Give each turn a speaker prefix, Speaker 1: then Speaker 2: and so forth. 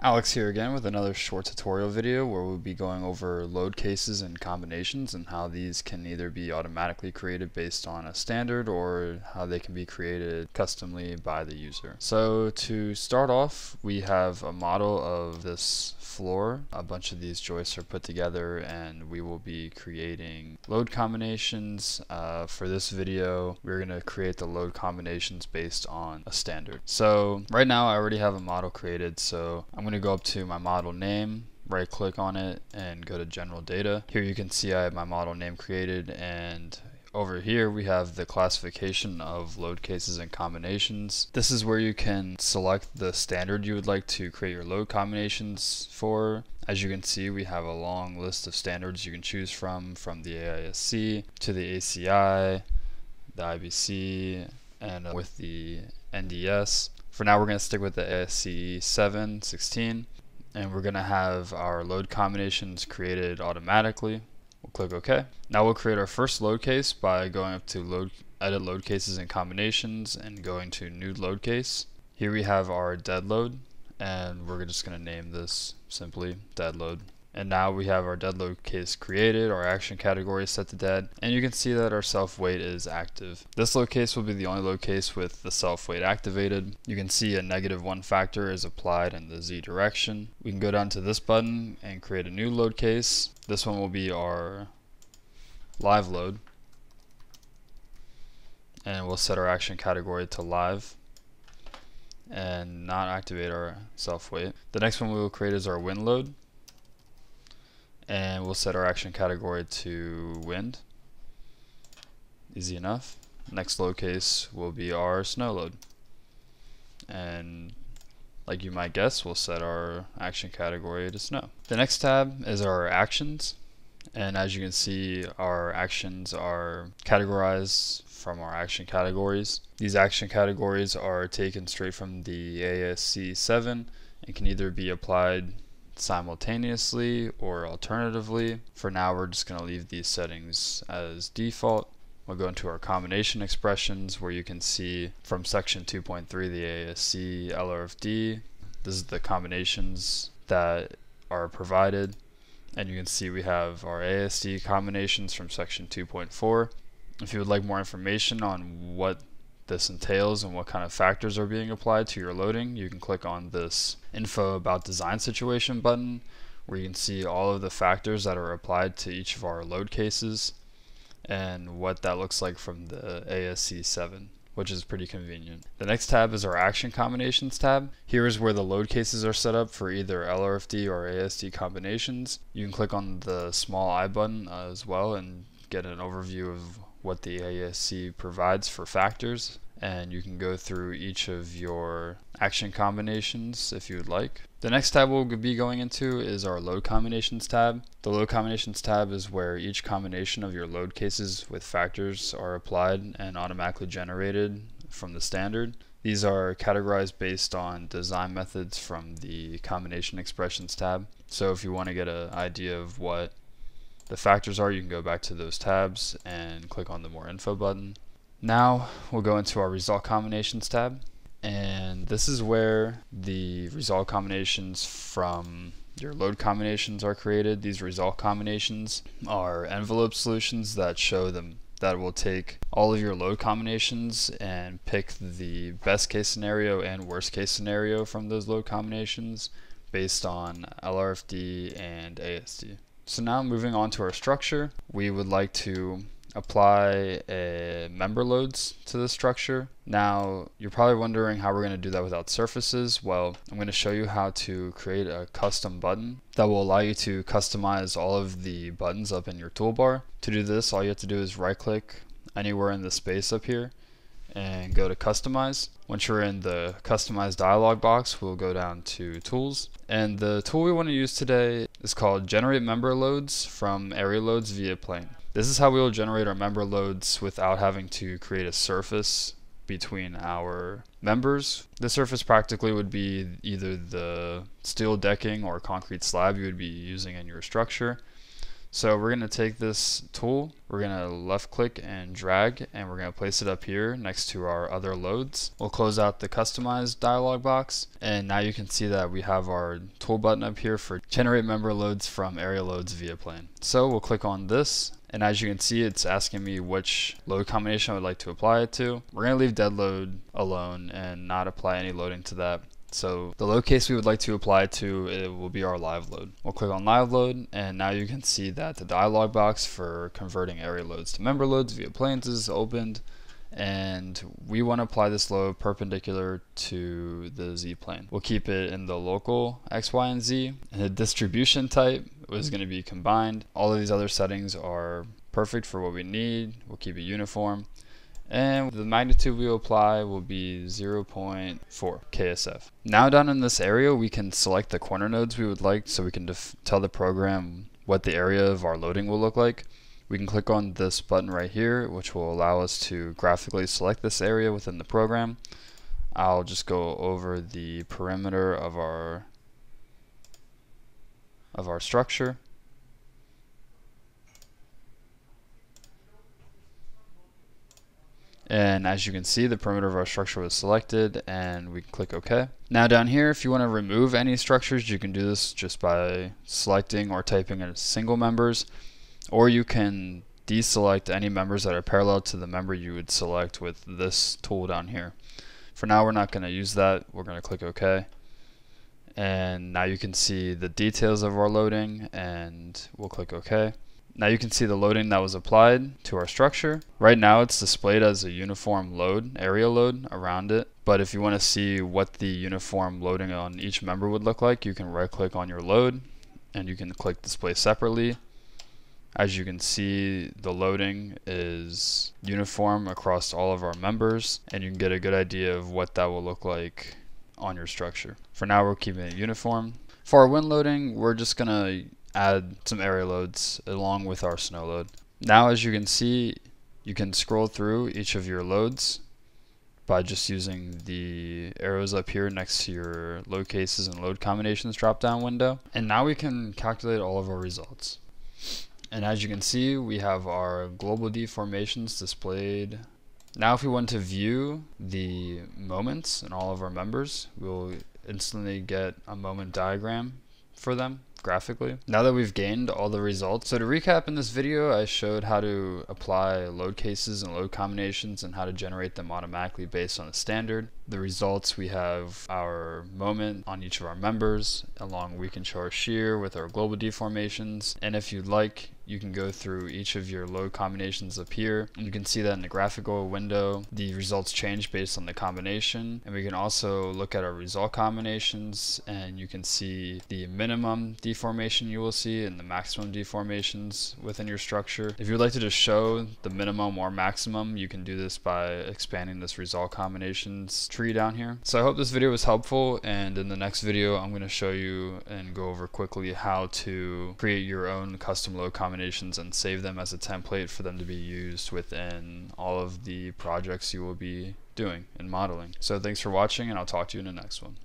Speaker 1: Alex here again with another short tutorial video where we'll be going over load cases and combinations and how these can either be automatically created based on a standard or how they can be created customly by the user. So to start off, we have a model of this floor. A bunch of these joists are put together and we will be creating load combinations. For this video, we're going to create the load combinations based on a standard. So right now I already have a model created, so I'm going to go up to my model name, right click on it and go to general data. Here you can see I have my model name created, and over here we have the classification of load cases and combinations. This is where you can select the standard you would like to create your load combinations for. As you can see, we have a long list of standards you can choose from the ASCE to the ACI, the IBC, and with the NDS. For now we're going to stick with the ASCE 716, and we're going to have our load combinations created automatically. We'll click OK. Now we'll create our first load case by going up to edit load cases and combinations and going to new load case. Here we have our dead load, and we're just going to name this simply dead load. And now we have our dead load case created, our action category is set to dead, and you can see that our self weight is active. This load case will be the only load case with the self weight activated. You can see a -1 factor is applied in the Z direction. We can go down to this button and create a new load case. This one will be our live load, and we'll set our action category to live and not activate our self weight. The next one we will create is our wind load, and we'll set our action category to wind. Easy enough. Next load case will be our snow load, and like you might guess, we'll set our action category to snow. The next tab is our actions, and as you can see, our actions are categorized from our action categories. These action categories are taken straight from the ASCE 7 and can either be applied simultaneously or alternatively. For now we're just going to leave these settings as default. We'll go into our combination expressions, where you can see from section 2.3 the ASCE LRFD. This is the combinations that are provided, and you can see we have our ASCE combinations from section 2.4. If you would like more information on what this entails and what kind of factors are being applied to your loading, you can click on this info about design situation button, where you can see all of the factors that are applied to each of our load cases and what that looks like from the ASCE 7, which is pretty convenient. The next tab is our action combinations tab. Here is where the load cases are set up for either LRFD or ASD combinations. You can click on the small I button as well and get an overview of what the ASCE provides for factors, and you can go through each of your action combinations if you would like. The next tab we'll be going into is our load combinations tab. The load combinations tab is where each combination of your load cases with factors are applied and automatically generated from the standard. These are categorized based on design methods from the combination expressions tab. So if you want to get an idea of what the factors are, you can go back to those tabs and click on the more info button. Now we'll go into our result combinations tab, and this is where the result combinations from your load combinations are created. These result combinations are envelope solutions that show them that will take all of your load combinations and pick the best case scenario and worst case scenario from those load combinations based on LRFD and ASD. So now moving on to our structure, we would like to apply member loads to the structure. Now you're probably wondering how we're going to do that without surfaces. Well, I'm going to show you how to create a custom button that will allow you to customize all of the buttons up in your toolbar. To do this, all you have to do is right click anywhere in the space up here and go to customize. Once you're in the customize dialog box, we'll go down to tools, and the tool we want to use today is called generate member loads from area loads via plane. This is how we will generate our member loads without having to create a surface between our members. The surface practically would be either the steel decking or concrete slab you would be using in your structure. So we're going to take this tool, we're going to left click and drag, and we're going to place it up here next to our other loads. We'll close out the customize dialog box, and now you can see that we have our tool button up here for generate member loads from area loads via plane. So we'll click on this, and as you can see, it's asking me which load combination I would like to apply it to. We're going to leave dead load alone and not apply any loading to that. So the load case we would like to apply to, it will be our live load. We'll click on live load, and now you can see that the dialog box for converting area loads to member loads via planes is opened, and we want to apply this load perpendicular to the Z plane. We'll keep it in the local X, Y, and Z, and the distribution type is going to be combined. All of these other settings are perfect for what we need. We'll keep it uniform. And the magnitude we will apply will be 0.4 KSF. Now down in this area, we can select the corner nodes we would like, so we can tell the program what the area of our loading will look like. We can click on this button right here, which will allow us to graphically select this area within the program. I'll just go over the perimeter of our structure. And as you can see, the perimeter of our structure was selected, and we can click OK. Now down here, if you want to remove any structures, you can do this just by selecting or typing in single members, or you can deselect any members that are parallel to the member you would select with this tool down here. For now, we're not going to use that. We're going to click OK. And now you can see the details of our loading, and we'll click OK. Now you can see the loading that was applied to our structure. Right now it's displayed as a uniform load, area load around it. But if you want to see what the uniform loading on each member would look like, you can right click on your load and you can click display separately. As you can see, the loading is uniform across all of our members, and you can get a good idea of what that will look like on your structure. For now, we're keeping it uniform. For our wind loading, we're just going to add some area loads along with our snow load. Now as you can see, you can scroll through each of your loads by just using the arrows up here next to your load cases and load combinations drop down window. And now we can calculate all of our results. And as you can see, we have our global deformations displayed. Now if we want to view the moments in all of our members, we'll instantly get a moment diagram for them graphically. Now that we've gained all the results, so to recap, in this video I showed how to apply load cases and load combinations and how to generate them automatically based on a standard. The results, we have our moment on each of our members, along we can show our shear with our global deformations, and if you'd like, you can go through each of your load combinations up here, and you can see that in the graphical window the results change based on the combination. And we can also look at our result combinations, and you can see the minimum deformation you will see and the maximum deformations within your structure. If you'd like to just show the minimum or maximum, you can do this by expanding this result combinations tree down here. So I hope this video was helpful, and in the next video I'm going to show you and go over quickly how to create your own custom load combinations and save them as a template for them to be used within all of the projects you will be doing and modeling. So thanks for watching, and I'll talk to you in the next one.